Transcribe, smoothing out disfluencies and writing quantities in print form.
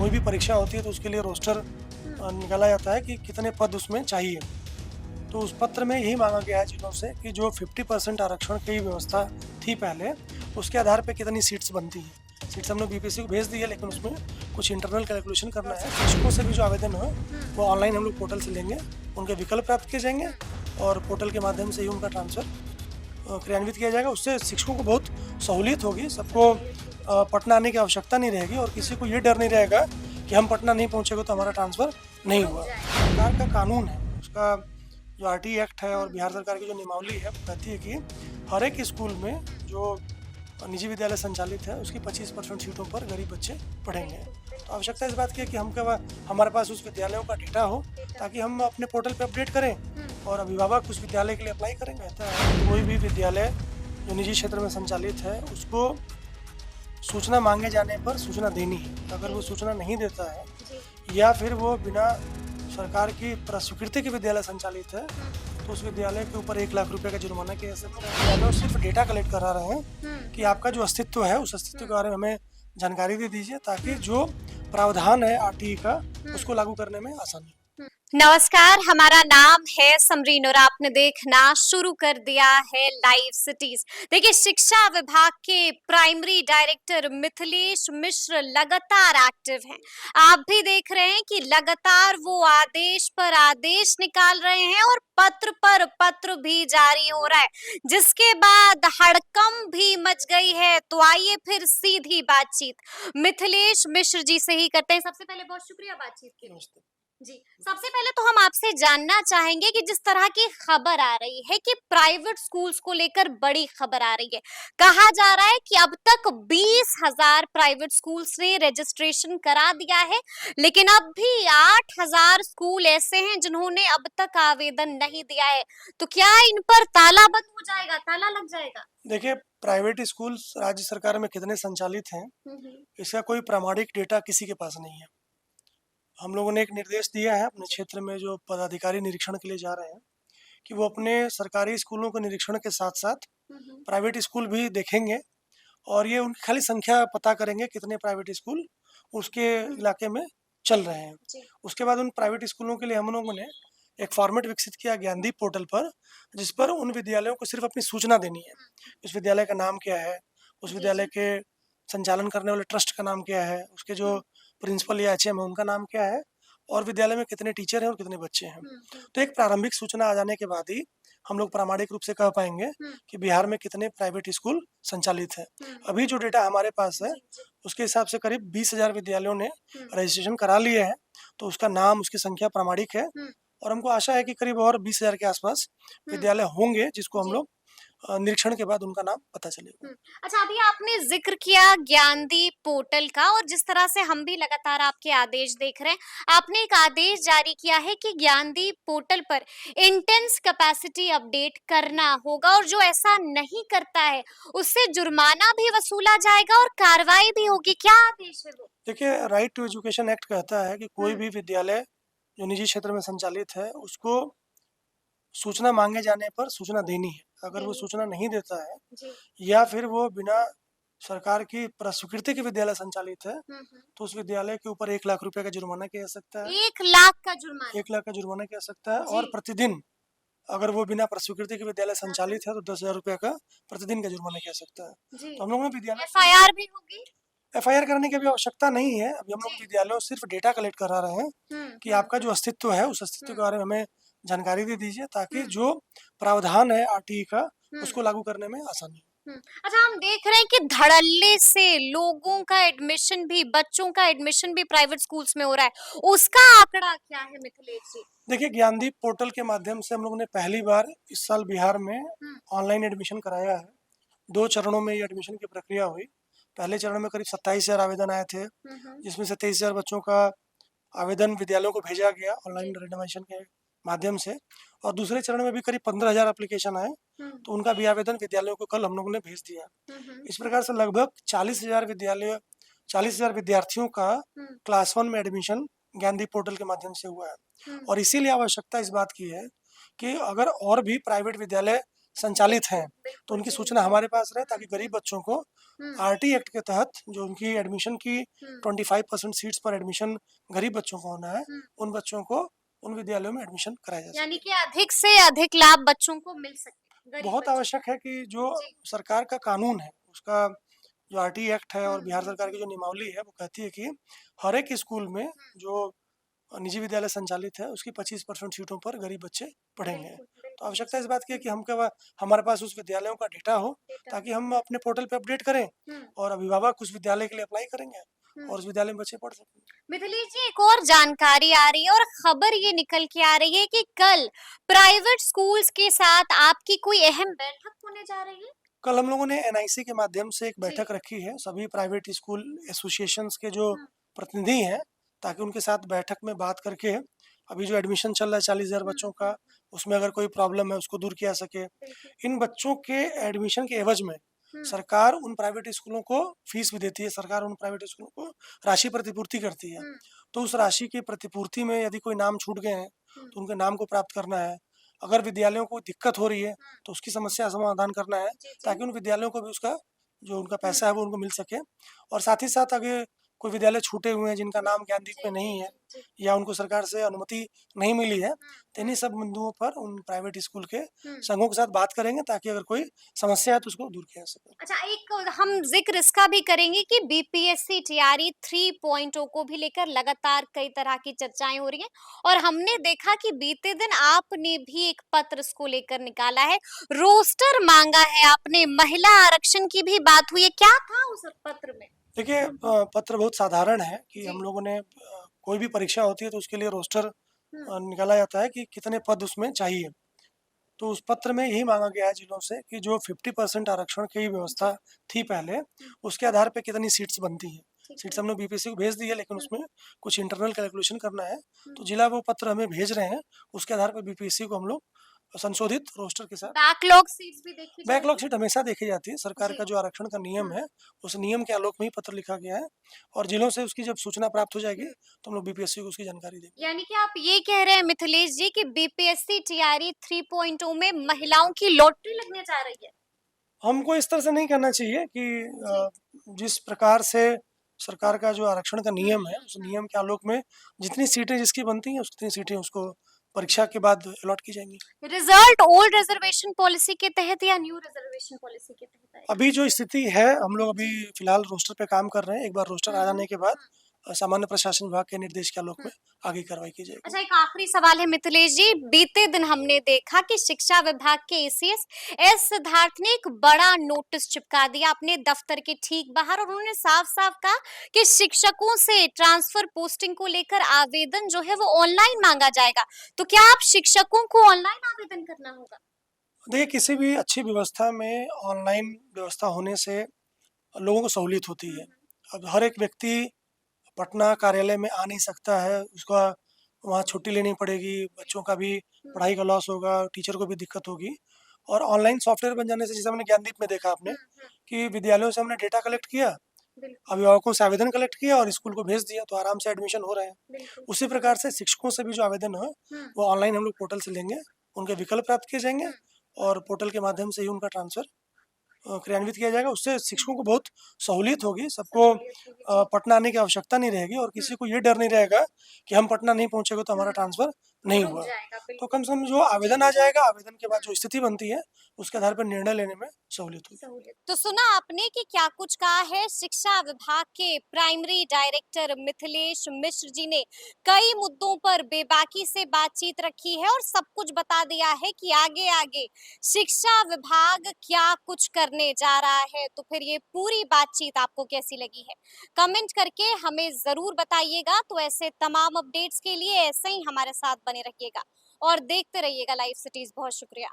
कोई भी परीक्षा होती है तो उसके लिए रोस्टर निकाला जाता है कि कितने पद उसमें चाहिए। तो उस पत्र में यही मांगा गया है जिलों से कि जो 50% आरक्षण की व्यवस्था थी पहले, उसके आधार पे कितनी सीट्स बनती हैं। सीट्स हम लोग बीपीएससी को भेज दी है, लेकिन उसमें कुछ इंटरनल कैलकुलेशन करना है। शिक्षकों से भी जो आवेदन हो वो ऑनलाइन हम लोग पोर्टल से लेंगे, उनके विकल्प प्राप्त किए जाएंगे और पोर्टल के माध्यम से ही उनका ट्रांसफ़र क्रियान्वित किया जाएगा। उससे शिक्षकों को बहुत सहूलियत होगी, सबको पटना आने की आवश्यकता नहीं रहेगी और किसी को ये डर नहीं रहेगा कि हम पटना नहीं पहुँचेंगे तो हमारा ट्रांसफ़र नहीं हुआ। सरकार का कानून है, उसका जो आरटी एक्ट है और बिहार सरकार की जो नियमावली है, वो कहती है कि हर एक स्कूल में जो निजी विद्यालय संचालित है उसकी 25% सीटों पर गरीब बच्चे पढ़ेंगे। तो आवश्यकता इस बात की है कि हमारे पास उस विद्यालयों का डेटा हो ताकि हम अपने पोर्टल पर अपडेट करें और अभिभावक उस विद्यालय के लिए अप्लाई करेंगे। तो कोई भी विद्यालय जो निजी क्षेत्र में संचालित है उसको सूचना मांगे जाने पर सूचना देनी है। अगर वो सूचना नहीं देता है या फिर वो बिना सरकार की स्वीकृति के विद्यालय संचालित है तो उस विद्यालय के ऊपर 1 लाख रुपए का जुर्माना किया जा सकता है। विद्यालय सिर्फ डेटा कलेक्ट करा रहे हैं कि आपका जो अस्तित्व है उस अस्तित्व के बारे में हमें जानकारी दे दीजिए ताकि जो प्रावधान है आरटीई का उसको लागू करने में आसानी हो। नमस्कार, हमारा नाम है समरीन और आपने देखना शुरू कर दिया है लाइव सिटीज। देखिए, शिक्षा विभाग के प्राइमरी डायरेक्टर मिथिलेश मिश्र लगातार एक्टिव हैं। आप भी देख रहे हैं कि लगातार वो आदेश पर आदेश निकाल रहे हैं और पत्र पर पत्र भी जारी हो रहा है, जिसके बाद हड़कंप भी मच गई है। तो आइए फिर सीधी बातचीत मिथिलेश मिश्र जी से ही करते हैं। सबसे पहले बहुत शुक्रिया बातचीत के लिए। जी, सबसे पहले तो हम आपसे जानना चाहेंगे कि जिस तरह की खबर आ रही है कि प्राइवेट स्कूल्स को लेकर बड़ी खबर आ रही है, कहा जा रहा है कि अब तक 20,000 प्राइवेट स्कूल्स ने रजिस्ट्रेशन करा दिया है, लेकिन अब भी 8,000 स्कूल ऐसे हैं जिन्होंने अब तक आवेदन नहीं दिया है। तो क्या इन पर ताला बंद हो जाएगा, ताला लग जाएगा? देखिए, प्राइवेट स्कूल राज्य सरकार में कितने संचालित हैं इसका कोई प्रामाणिक डेटा किसी के पास नहीं है। हम लोगों ने एक निर्देश दिया है अपने क्षेत्र में जो पदाधिकारी निरीक्षण के लिए जा रहे हैं कि वो अपने सरकारी स्कूलों के निरीक्षण के साथ साथ प्राइवेट स्कूल भी देखेंगे और ये उनकी खाली संख्या पता करेंगे कितने प्राइवेट स्कूल उसके इलाके में चल रहे हैं। उसके बाद उन प्राइवेट स्कूलों के लिए हम लोगों ने एक फॉर्मेट विकसित किया ज्ञानदीप पोर्टल पर, जिस पर उन विद्यालयों को सिर्फ अपनी सूचना देनी है। उस विद्यालय का नाम क्या है, उस विद्यालय के संचालन करने वाले ट्रस्ट का नाम क्या है, उसके जो प्रिंसिपल या एचएम है उनका नाम क्या है और विद्यालय में कितने टीचर हैं और कितने बच्चे हैं। तो एक प्रारंभिक सूचना आ जाने के बाद ही हम लोग प्रामाणिक रूप से कह पाएंगे कि बिहार में कितने प्राइवेट स्कूल संचालित हैं। अभी जो डेटा हमारे पास है उसके हिसाब से करीब 20,000 विद्यालयों ने रजिस्ट्रेशन करा लिए हैं, तो उसका नाम, उसकी संख्या प्रामाणिक है और हमको आशा है कि करीब और 20,000 के आसपास विद्यालय होंगे जिसको हम लोग निरीक्षण के बाद उनका नाम पता चलेगा। अच्छा, अभी आपने जिक्र किया ज्ञानदीप पोर्टल का और जिस तरह से हम भी लगातार आपके आदेश देख रहे हैं, आपने एक आदेश जारी किया है कि ज्ञानदीप पोर्टल पर इंटेंस कैपेसिटी अपडेट करना होगा और जो ऐसा नहीं करता है उससे जुर्माना भी वसूला जाएगा और कार्रवाई भी होगी। क्या आदेश है वो? देखिए, राइट टू एजुकेशन एक्ट कहता है कि कोई भी विद्यालय जो निजी क्षेत्र में संचालित है उसको सूचना मांगे जाने पर सूचना देनी है। अगर वो सूचना नहीं देता है या फिर वो बिना सरकार की स्वीकृति के विद्यालय संचालित है तो उस विद्यालय के ऊपर 1 लाख रुपए का जुर्माना किया जा सकता है। 1 लाख का जुर्माना? 1 लाख का जुर्माना किया जा सकता है और प्रतिदिन अगर वो बिना स्वीकृति के विद्यालय संचालित है तो 10,000 रुपए का प्रतिदिन का जुर्माना किया जा सकता है। तो हम लोगों ने विद्यालय एफआईआर भी होगी? एफआईआर करने की अभी आवश्यकता नहीं है। अभी हम लोग विद्यालयों से सिर्फ डेटा कलेक्ट करा रहे हैं कि आपका जो अस्तित्व है उस अस्तित्व के बारे में हमें जानकारी दे दीजिए ताकि जो प्रावधान है आरटीई का उसको लागू करने में आसानी हो। अच्छा, हम देख रहे हैं कि धड़ल्ले से लोगों का एडमिशन भी, बच्चों का एडमिशन भी प्राइवेट स्कूल्स में हो रहा है, उसका आंकड़ा क्या है मिथिलेश जी? देखिए, ज्ञानदीप पोर्टल के माध्यम से हम लोगों ने पहली बार इस साल बिहार में ऑनलाइन एडमिशन कराया है। 2 चरणों में ये एडमिशन की प्रक्रिया हुई। पहले चरण में करीब 27,000 आवेदन आए थे, जिसमें से 23,000 बच्चों का आवेदन विद्यालयों को भेजा गया ऑनलाइन रैंडमाइजेशन के माध्यम से और दूसरे चरण में भी करीब 15,000 एप्लीकेशन आए, तो उनका भी आवेदन विद्यालयों को कल हम लोगों ने भेज दिया। इस प्रकार से लगभग 40,000 विद्यार्थियों का क्लास 1 में एडमिशन ज्ञानदीप पोर्टल के माध्यम से हुआ है और इसीलिए आवश्यकता इस बात की है कि अगर और भी प्राइवेट विद्यालय संचालित हैं तो बिल्कुल उनकी जी। सूचना हमारे पास रहे, ताकि गरीब बच्चों को हम्म, आरटी एक्ट के तहत जो उनकी एडमिशन की हम्म, 25% सीट्स पर एडमिशन गरीब बच्चों को होना है, हम्म। उन बच्चों को उन विद्यालयों में एडमिशन कराया जा यानी सके। कि अधिक से अधिक लाभ बच्चों को मिल सके, गरीब बहुत बच्चों आवश्यक है कि जो को। जी। सरकार का कानून है, उसका जो आरटी एक्ट है और हम्म, बिहार सरकार की जो नियमावली है, वो कहती है कि हर एक स्कूल में जो निजी विद्यालय संचालित है, उसकी 25% सीटों पर गरीब बच्चे पढ़ेंगे। बिल्कुल तो बिल्कुल आवश्यकता जी। इस बात की है कि हमारे पास उस विद्यालयों का डेटा हो, डेटा ताकि हम अपने पोर्टल पे अपडेट करें हम्म, और अभिभावक उस विद्यालय के लिए अप्लाई करेंगे हम्म। और उस विद्यालय में बच्चे पढ़ सकेंगे। मिथिलेश जी, एक और जानकारी आ रही है और खबर ये निकल के आ रही है कि कल प्राइवेट स्कूल्स के साथ आपकी कोई अहम बैठक होने जा रही है। कल हम लोगों ने एनआईसी के माध्यम से एक जी। बैठक रखी है, सभी प्राइवेट स्कूल एसोसिएशंस के जो हम्म, प्रतिनिधि हैं, ताकि उनके साथ बैठक में बात करके अभी जो एडमिशन चल रहा है 40,000 बच्चों का, उसमें अगर कोई प्रॉब्लम है उसको दूर किया सके। बिल्कुल। इन बच्चों के एडमिशन के एवज में हम्म, सरकार उन प्राइवेट स्कूलों को फीस भी देती है, सरकार उन प्राइवेट स्कूलों को राशि प्रतिपूर्ति करती है। हम्म, तो उस राशि की प्रतिपूर्ति में यदि कोई नाम छूट गए हैं, हम्म, तो उनके नाम को प्राप्त करना है। अगर विद्यालयों को दिक्कत हो रही है, तो उसकी समस्या समाधान करना है, जी जी। ताकि उन विद्यालयों को भी उसका जो उनका हम्म, पैसा है वो उनको मिल सके। और साथ ही साथ अगर कोई विद्यालय छूटे हुए हैं जिनका नाम ज्ञानदीप जी में जी नहीं है, जी जी। या उनको सरकार से अनुमति नहीं मिली है, तो हम्म, इन्हीं सब बिंदुओं पर उन प्राइवेट स्कूल के हम्म। संघों के साथ बात करेंगे, ताकि अगर कोई समस्या है तो उसको दूर किया जा सके। अच्छा, एक हम जिक्र इसका भी करेंगे कि बीपीएससी टीआरई 3.0 को भी लेकर लगातार कई तरह की चर्चाएं हो रही हैं और हमने देखा कि बीते दिन आपने भी एक पत्र इसको लेकर निकाला है, रोस्टर मांगा है आपने, महिला आरक्षण की भी बात हुई है, क्या था उस पत्र में? देखिए, पत्र बहुत साधारण है कि जी। हम लोगों ने कोई भी परीक्षा होती है तो उसके लिए रोस्टर हम्म, निकाला जाता है कि कितने पद उसमें चाहिए। तो उस पत्र में यही मांगा गया है जिलों से कि जो 50% आरक्षण की जी। व्यवस्था थी पहले, हम्म, उसके आधार पे कितनी सीट्स बनती हैं। ठीक सीट्स है। हमने बीपीएससी को भेज दी है, लेकिन हम्म, उसमें कुछ इंटरनल कैलकुलेशन करना है। हम्म। तो जिला वो पत्र हमें भेज रहे हैं, उसके आधार पर बीपीएससी को हम लोग संशोधित रोस्टर के साथ। बैकलॉग सीट्स भी देखी बैकलॉग जाएंगी। सीट हमेशा देखी जाती है, सरकार जी। का जो आरक्षण का नियम हम्म, है, उस नियम के आलोक में ही पत्र लिखा गया है। और जिलों से उसकी जब सूचना प्राप्त हो जाएगी, हम्म। तो हम लोग बीपीएससी को उसकी जानकारी देंगे। यानी कि आप ये कह रहे हैं मिथिलेश जी कि बीपीएससी टीआरई 3.0 में महिलाओं की लॉटरी लगने जा रही है। हमको इस तरह से नहीं करना चाहिए कि जी। जिस प्रकार से सरकार का जो आरक्षण का हम्म, नियम है, उस नियम के आलोक में जितनी सीटें जिसकी बनती हैं, उतनी सीटें उसको परीक्षा के बाद अलॉट की जाएंगी। रिजल्ट ओल्ड रिजर्वेशन पॉलिसी के तहत या न्यू रिजर्वेशन पॉलिसी के तहत आएगा? अभी जो स्थिति है, हम लोग अभी जी। फिलहाल रोस्टर पे काम कर रहे हैं। एक बार रोस्टर आ जाने के बाद हम्म, सामान्य प्रशासन विभाग के निर्देश के आलोक हम्म। में आगे कार्रवाई की जाएगी। अच्छा, एक आखिरी सवाल है मिथिलेश जी, बीते दिन हमने देखा कि शिक्षा विभाग के एसीएस एस सिद्धार्थ ने एक बड़ा नोटिस चिपका दिया अपने दफ्तर के ठीक बाहर और उन्होंने साफ साफ कहा कि शिक्षकों से ट्रांसफर पोस्टिंग को लेकर आवेदन जो है वो ऑनलाइन मांगा जाएगा। तो क्या आप शिक्षकों को ऑनलाइन आवेदन करना होगा? देखिए, किसी भी अच्छी व्यवस्था में ऑनलाइन व्यवस्था होने से लोगों को सहूलियत होती है। हम्म, अब हर एक व्यक्ति पटना कार्यालय में आ नहीं सकता है, उसका वहाँ छुट्टी लेनी पड़ेगी, बच्चों का भी हम्म, पढ़ाई का लॉस होगा, टीचर को भी दिक्कत होगी। और ऑनलाइन सॉफ्टवेयर बन जाने से, जैसे हमने ज्ञानदीप में देखा आपने, कि विद्यालयों से हमने डेटा कलेक्ट किया, बिल्कुल अभिभावकों से आवेदन कलेक्ट किया और स्कूल को भेज दिया, तो आराम से एडमिशन हो रहे हैं। बिल्कुल। उसी प्रकार से शिक्षकों से भी जो आवेदन हो, हम्म, वो ऑनलाइन हम लोग पोर्टल से लेंगे, उनके विकल्प प्राप्त किए जाएंगे हम्म, और पोर्टल के माध्यम से ही उनका ट्रांसफ़र क्रियान्वित किया जाएगा। उससे शिक्षकों को बहुत सहूलियत होगी, सबको सहूलियत होगी जी। पटना आने की आवश्यकता नहीं रहेगी और हम्म, किसी को ये डर नहीं रहेगा कि हम पटना नहीं पहुँचेंगे तो हमारा हम्म, ट्रांसफ़र नहीं रुक हुआ। जाएगा तो बिल्कुल। कम से कम जो आवेदन आ जाएगा, आवेदन के बाद जो स्थिति बनती है, उसके आधार पर निर्णय लेने में सहूलियत होगी। सहूलियत। तो सुना आपने कि क्या कुछ कहा है शिक्षा विभाग के प्राइमरी डायरेक्टर मिथिलेश मिश्र जी ने। कई मुद्दों पर बेबाकी से बातचीत रखी है और सब कुछ बता दिया है कि आगे आगे शिक्षा विभाग क्या कुछ करने जा रहा है। तो फिर ये पूरी बातचीत आपको कैसी लगी है, कमेंट करके हमें जरूर बताइएगा। तो ऐसे तमाम अपडेट्स के लिए ऐसे ही हमारे साथ बने रहिएगा और देखते रहिएगा लाइव सिटीज। बहुत शुक्रिया।